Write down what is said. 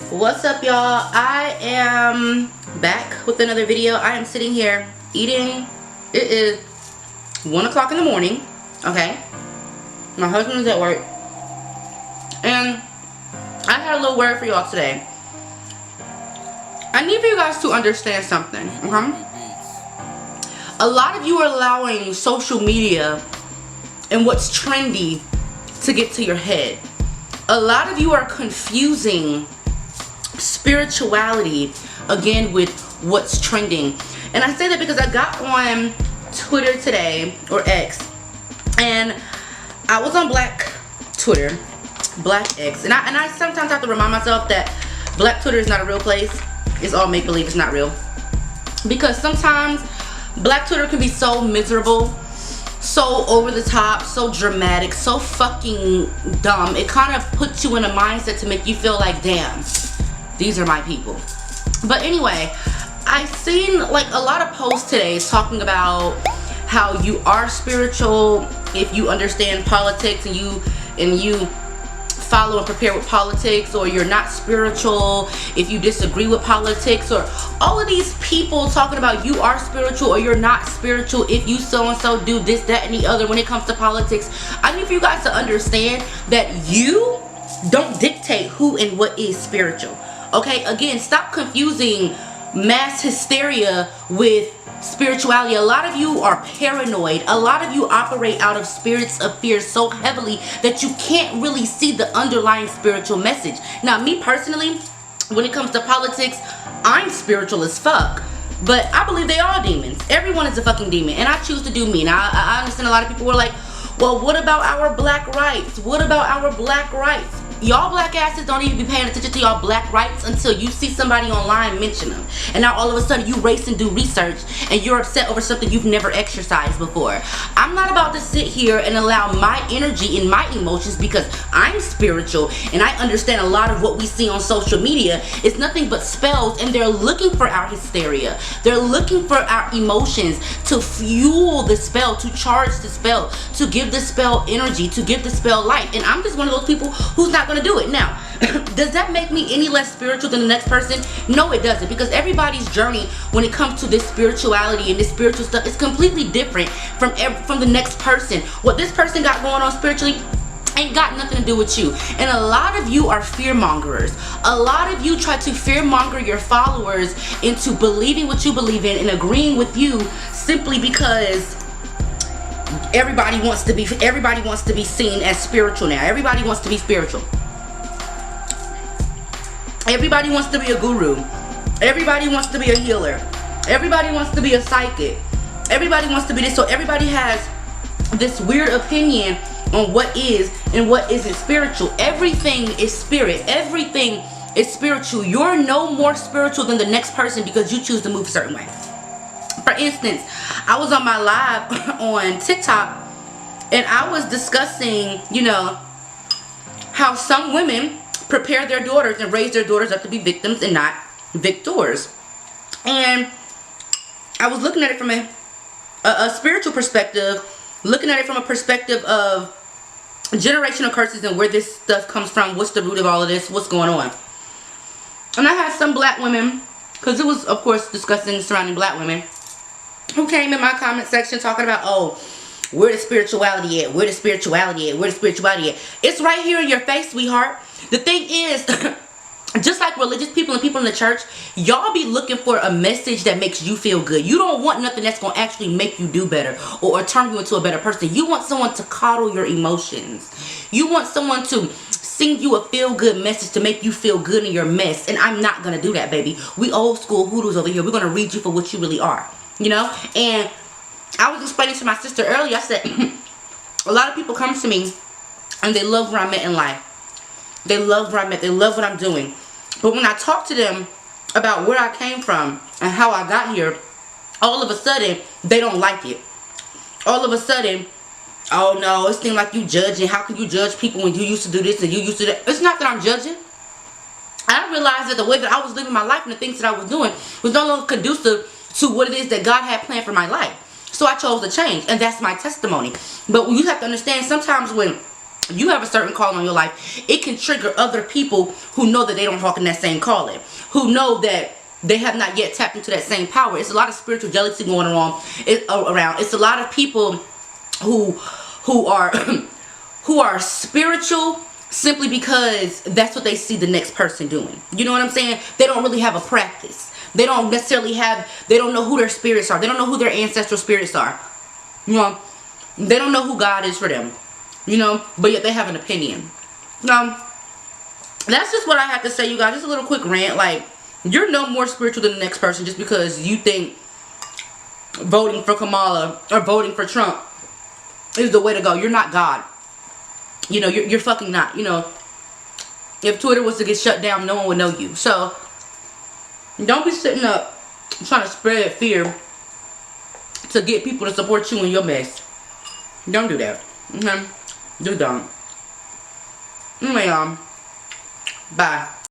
What's up, y'all? I am back with another video. I am sitting here eating. It is 1 o'clock in the morning. Okay, my husband is at work, and I had a little word for y'all today. I need for you guys to understand something. Okay, a lot of you are allowing social media and what's trendy to get to your head. A lot of you are confusing spirituality again with what's trending. And I say that because I got on Twitter today, or X, and I was on Black Twitter, Black X, and I sometimes have to remind myself that Black Twitter is not a real place. It's all make-believe. It's not real, because sometimes Black Twitter can be so miserable, so over the top, so dramatic, so fucking dumb. It kind of puts you in a mindset to make you feel like, damn, these are my people. But anyway, I seen like a lot of posts today talking about how you are spiritual if you understand politics and you follow and prepare with politics, or you're not spiritual if you disagree with politics, or all of these people talking about you are spiritual or you're not spiritual if you so and so do this, that, and the other when it comes to politics. I need for you guys to understand that you don't dictate who and what is spiritual. Okay, again, stop confusing mass hysteria with spirituality. A lot of you are paranoid. A lot of you operate out of spirits of fear so heavily that you can't really see the underlying spiritual message. Now, me personally, when it comes to politics, I'm spiritual as fuck, but I believe they are demons. Everyone is a fucking demon, and I choose to do me. Now, I understand a lot of people were like, well, what about our black rights? What about our black rights? Y'all black asses don't even be paying attention to y'all black rights until you see somebody online mention them. And now all of a sudden you race and do research and you're upset over something you've never exercised before. I'm not about to sit here and allow my energy and my emotions, because I'm spiritual and I understand a lot of what we see on social media is nothing but spells, and they're looking for our hysteria. They're looking for our emotions to fuel the spell, to charge the spell, to give the spell energy, to give the spell life. And I'm just one of those people who's not going to do it. Now, does that make me any less spiritual than the next person? No, it doesn't, because everybody's journey when it comes to this spirituality and this spiritual stuff is completely different from the next person. What this person got going on spiritually ain't got nothing to do with you. And a lot of you are fear mongers. A lot of you try to fear monger your followers into believing what you believe in and agreeing with you simply because everybody wants to be seen as spiritual now. Everybody wants to be spiritual. Everybody wants to be a guru. Everybody wants to be a healer. Everybody wants to be a psychic. Everybody wants to be this. So everybody has this weird opinion on what is and what isn't spiritual. Everything is spirit. Everything is spiritual. You're no more spiritual than the next person because you choose to move a certain way. For instance, I was on my live on TikTok and I was discussing, how some women prepare their daughters and raise their daughters up to be victims and not victors. And I was looking at it from a spiritual perspective, looking at it from a perspective of generational curses and where this stuff comes from, what's the root of all of this, what's going on. And I had some black women, because it was, of course, discussing surrounding black women, who came in my comment section talking about, oh, where the spirituality at? Where the spirituality at? Where the spirituality at? It's right here in your face, sweetheart. The thing is, just like religious people and people in the church, y'all be looking for a message that makes you feel good. You don't want nothing that's going to actually make you do better or turn you into a better person. You want someone to coddle your emotions. You want someone to sing you a feel-good message to make you feel good in your mess. And I'm not going to do that, baby. We old school hoodoos over here. We're going to read you for what you really are. And I was explaining to my sister earlier, I said, a lot of people come to me and they love where I'm at in life. They love where I'm at. They love what I'm doing. But when I talk to them about where I came from and how I got here, all of a sudden, they don't like it. All of a sudden, oh no, it seems like you judging. How can you judge people when you used to do this and you used to do that? It's not that I'm judging. I realized that the way that I was living my life and the things that I was doing was no longer conducive to what it is that God had planned for my life. So I chose to change, and that's my testimony. But you have to understand, sometimes when you have a certain calling on your life, it can trigger other people who know that they don't walk in that same calling, who know that they have not yet tapped into that same power. It's a lot of spiritual jealousy going around. It's a lot of people who are who are spiritual simply because that's what they see the next person doing. You know what I'm saying? They don't really have a practice. They don't necessarily they don't know who their spirits are. They don't know who their ancestral spirits are. You know, they don't know who God is for them. You know, but yet they have an opinion. That's just what I have to say, you guys. Just a little quick rant. Like, you're no more spiritual than the next person just because you think voting for Kamala or voting for Trump is the way to go. You're not God. You know, you're fucking not. You know, if Twitter was to get shut down, no one would know you. So, don't be sitting up trying to spread fear to get people to support you in your mess. Don't do that. Okay? Just don't. Anyway, bye.